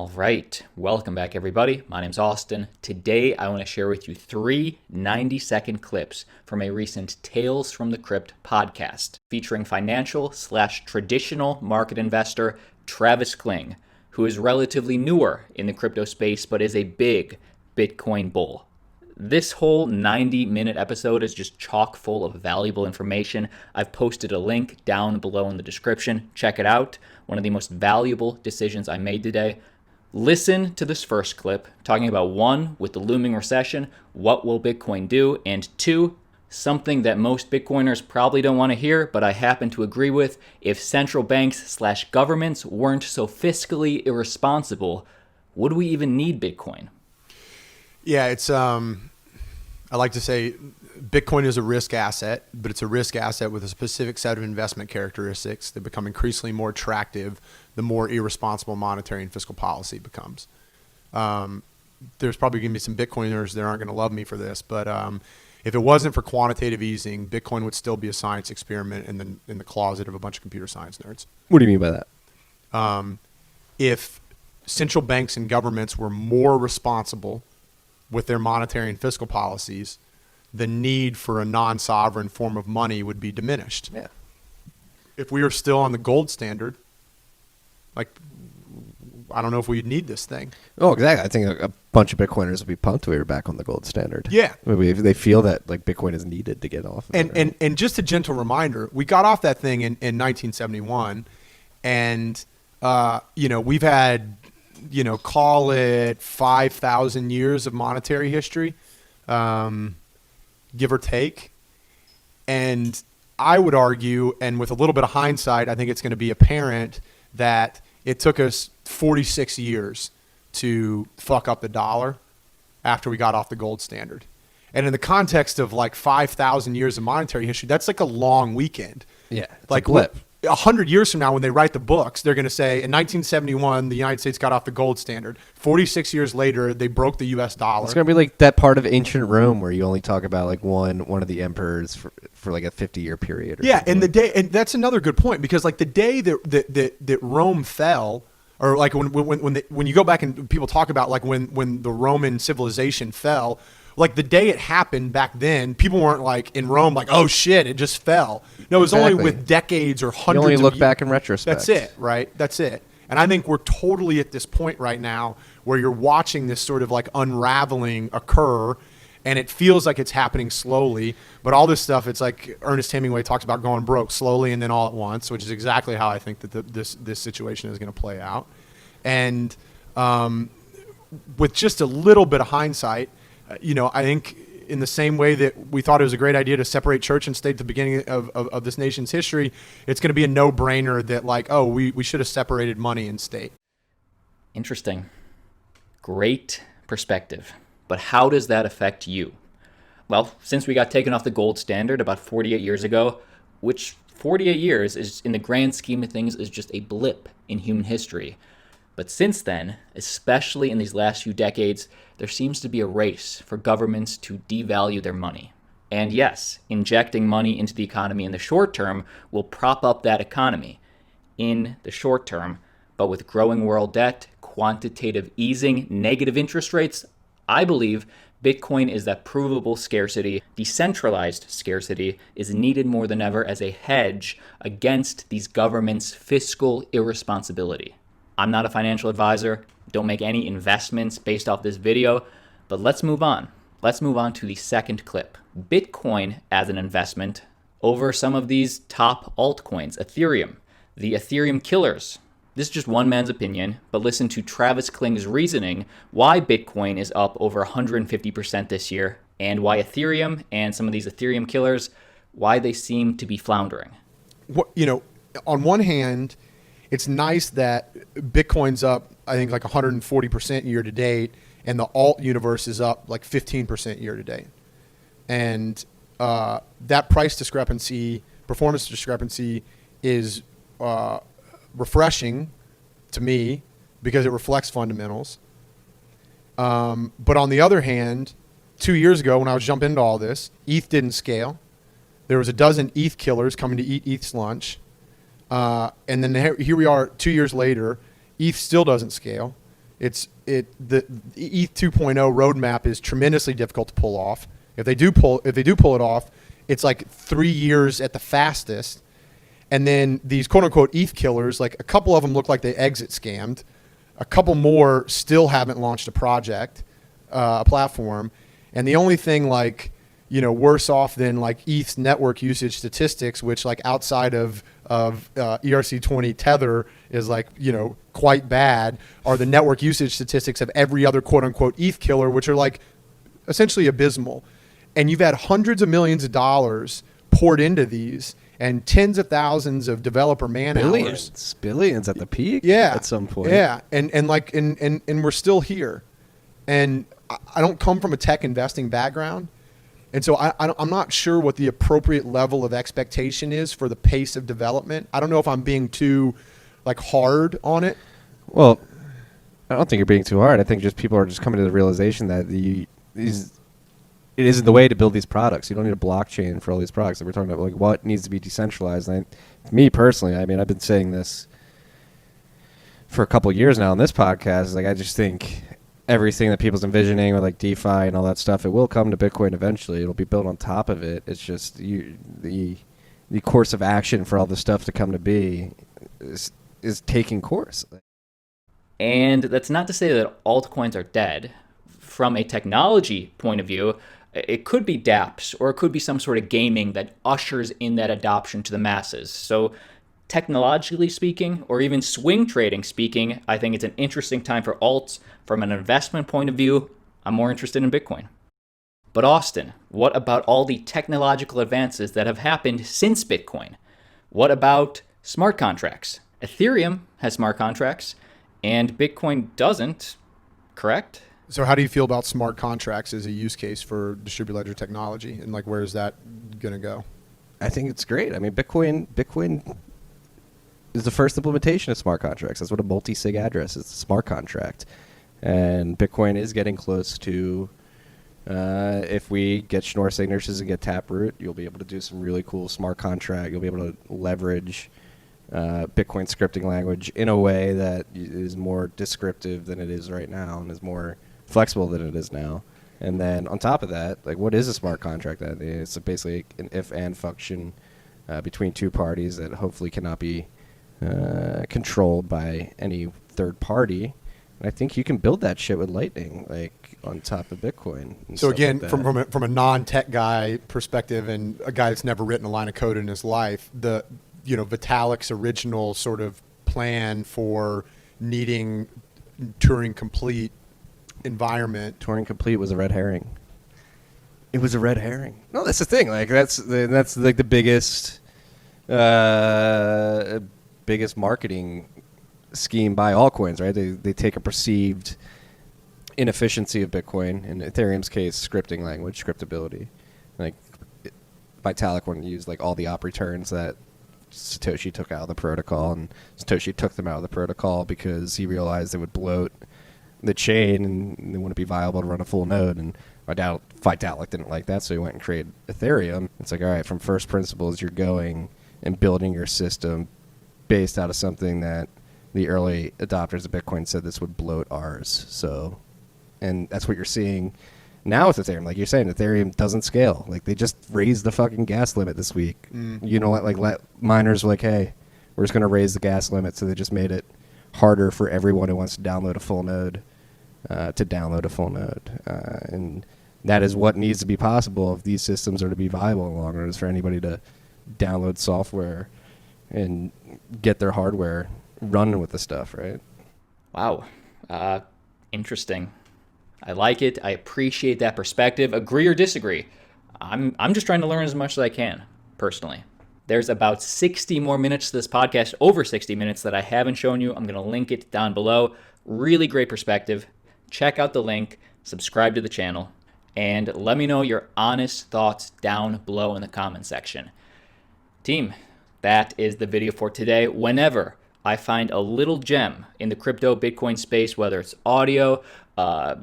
All right, welcome back everybody. My name's Austin. Today I want to share with you three 90-second clips from a recent Tales from the Crypt podcast featuring financial/traditional market investor Travis Kling, who is relatively newer in the crypto space but is a big Bitcoin bull. This whole 90-minute episode is just chock full of valuable information. I've posted a link down below in the description. Check it out. One of the most valuable decisions I made today. Listen to this first clip talking about one, with the looming recession, what will Bitcoin do? And two, something that most Bitcoiners probably don't want to hear, but I happen to agree with. If central banks/governments weren't so fiscally irresponsible, would we even need Bitcoin? Yeah, it's I like to say Bitcoin is a risk asset, but it's a risk asset with a specific set of investment characteristics that become increasingly more attractive the more irresponsible monetary and fiscal policy becomes. There's probably going to be some Bitcoiners that aren't going to love me for this, but if it wasn't for quantitative easing, Bitcoin would still be a science experiment in the closet of a bunch of computer science nerds. What do you mean by that? If central banks and governments were more responsible with their monetary and fiscal policies, the need for a non-sovereign form of money would be diminished. Yeah. If we were still on the gold standard, like, I don't know if we'd need this thing. Oh, exactly. I think a bunch of Bitcoiners would be pumped we were back on the gold standard. Yeah. Maybe they feel that like Bitcoin is needed to get off. And just a gentle reminder, we got off that thing in 1971, and we've had, call it 5,000 years of monetary history, give or take. And I would argue, and with a little bit of hindsight, I think it's going to be apparent that it took us 46 years to fuck up the dollar after we got off the gold standard. And in the context of like 5,000 years of monetary history, that's like a long weekend. Yeah, like a blip. 100 years from now, when they write the books, they're going to say in 1971, the United States got off the gold standard. 46 years later, they broke the U.S. dollar. It's going to be like that part of ancient Rome where you only talk about like one of the emperors for like a 50-year period. Yeah, and and that's another good point, because like the day that Rome fell, or like when you go back and people talk about like when the Roman civilization fell, like the day it happened back then, people weren't like in Rome like, oh shit, it just fell. No, it was only with decades or hundreds of years. You only look back in retrospect. That's it, right? That's it. And I think we're totally at this point right now where you're watching this sort of like unraveling occur, and it feels like it's happening slowly. But all this stuff, it's like Ernest Hemingway talks about going broke slowly and then all at once, which is exactly how I think that this situation is going to play out. And with just a little bit of hindsight, I think in the same way that we thought it was a great idea to separate church and state at the beginning of this nation's history, it's going to be a no-brainer that like, oh, we should have separated money and state. Interesting. Great perspective. But how does that affect you? Well, since we got taken off the gold standard about 48 years ago, which 48 years is, in the grand scheme of things, is just a blip in human history. But since then, especially in these last few decades, there seems to be a race for governments to devalue their money. And yes, injecting money into the economy in the short term will prop up that economy in the short term. But with growing world debt, quantitative easing, negative interest rates, I believe Bitcoin is that provable scarcity. Decentralized scarcity is needed more than ever as a hedge against these governments' fiscal irresponsibility. I'm not a financial advisor, don't make any investments based off this video, but let's move on. Let's move on to the second clip. Bitcoin as an investment over some of these top altcoins. Ethereum, the Ethereum killers. This is just one man's opinion, but listen to Travis Kling's reasoning why Bitcoin is up over 150% this year, and why Ethereum and some of these Ethereum killers, why they seem to be floundering. On one hand, it's nice that Bitcoin's up, I think, like 140% year to date, and the alt universe is up like 15% year to date. And that price discrepancy, performance discrepancy is refreshing to me because it reflects fundamentals. But on the other hand, 2 years ago when I was jumping into all this, ETH didn't scale. There was a dozen ETH killers coming to eat ETH's lunch. And then here we are 2 years later, ETH still doesn't scale. The ETH 2.0 roadmap is tremendously difficult to pull off. If they do pull it off, it's like 3 years at the fastest. And then these quote unquote ETH killers, like a couple of them look like they exit scammed. A couple more still haven't launched a project, a platform. And the only thing like, worse off than like ETH's network usage statistics, which like outside of ERC20 Tether is like, quite bad, are the network usage statistics of every other quote unquote ETH killer, which are like essentially abysmal. And you've had hundreds of millions of dollars poured into these and tens of thousands of developer man hours. Billions at the peak. Yeah. At some point. Yeah. And we're still here. And I don't come from a tech investing background. And so I'm not sure what the appropriate level of expectation is for the pace of development. I don't know if I'm being too like hard on it. Well, I don't think you're being too hard. I think just people are just coming to the realization that it isn't the way to build these products. You don't need a blockchain for all these products that we're talking about. Like what needs to be decentralized. And me personally, I mean, I've been saying this for a couple of years now on this podcast. Like I just think everything that people's envisioning with like DeFi and all that stuff, it will come to Bitcoin eventually. It'll be built on top of it. It's just the course of action for all this stuff to come to be is taking course. And that's not to say that altcoins are dead. From a technology point of view, it could be dApps or it could be some sort of gaming that ushers in that adoption to the masses. So technologically speaking, or even swing trading speaking, I think it's an interesting time for alts. From an investment point of view, I'm more interested in Bitcoin. But Austin, what about all the technological advances that have happened since Bitcoin? What about smart contracts? Ethereum has smart contracts and Bitcoin doesn't, correct? So how do you feel about smart contracts as a use case for distributed ledger technology? And like, where is that going to go? I think it's great. I mean, Bitcoin is the first implementation of smart contracts. That's what a multi-sig address is, a smart contract. And Bitcoin is getting close to, if we get Schnorr signatures and get Taproot, you'll be able to do some really cool smart contract. You'll be able to leverage Bitcoin scripting language in a way that is more descriptive than it is right now and is more flexible than it is now. And then on top of that, like what is a smart contract? It's basically an if-and function between two parties that hopefully cannot be controlled by any third party. And I think you can build that shit with Lightning, like on top of Bitcoin. So again, like from a non-tech guy perspective and a guy that's never written a line of code in his life, Vitalik's original sort of plan for needing Turing complete environment. Turing complete was a red herring. It was a red herring. No, that's the thing. Like that's like the biggest marketing scheme by altcoins, right? They take a perceived inefficiency of Bitcoin, in Ethereum's case, scripting language, scriptability. Like Vitalik wanted to use like all the op returns that Satoshi took out of the protocol, and Satoshi took them out of the protocol because he realized it would bloat the chain and it wouldn't be viable to run a full node. And Vitalik didn't like that, so he went and created Ethereum. It's like, all right, from first principles, you're going and building your system based out of something that the early adopters of Bitcoin said this would bloat ours. So, and that's what you're seeing now with Ethereum. Like you're saying, Ethereum doesn't scale. Like they just raised the fucking gas limit this week. You know what? Like miners were like, hey, we're just going to raise the gas limit. So they just made it harder for everyone who wants to download a full node to download a full node. And that is what needs to be possible if these systems are to be viable in the long run, is for anybody to download software and get their hardware running with the stuff, right? Wow. Interesting. I like it. I appreciate that perspective. Agree or disagree? I'm just trying to learn as much as I can, personally. There's about 60 more minutes to this podcast, over 60 minutes, that I haven't shown you. I'm going to link it down below. Really great perspective. Check out the link, subscribe to the channel, and let me know your honest thoughts down below in the comment section. Team, that is the video for today. Whenever I find a little gem in the crypto Bitcoin space, whether it's audio,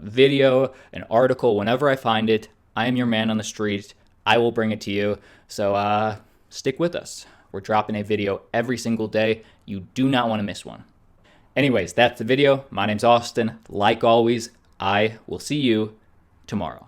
video, an article, whenever I find it, I am your man on the street. I will bring it to you. So stick with us. We're dropping a video every single day. You do not want to miss one. Anyways, that's the video. My name's Austin. Like always, I will see you tomorrow.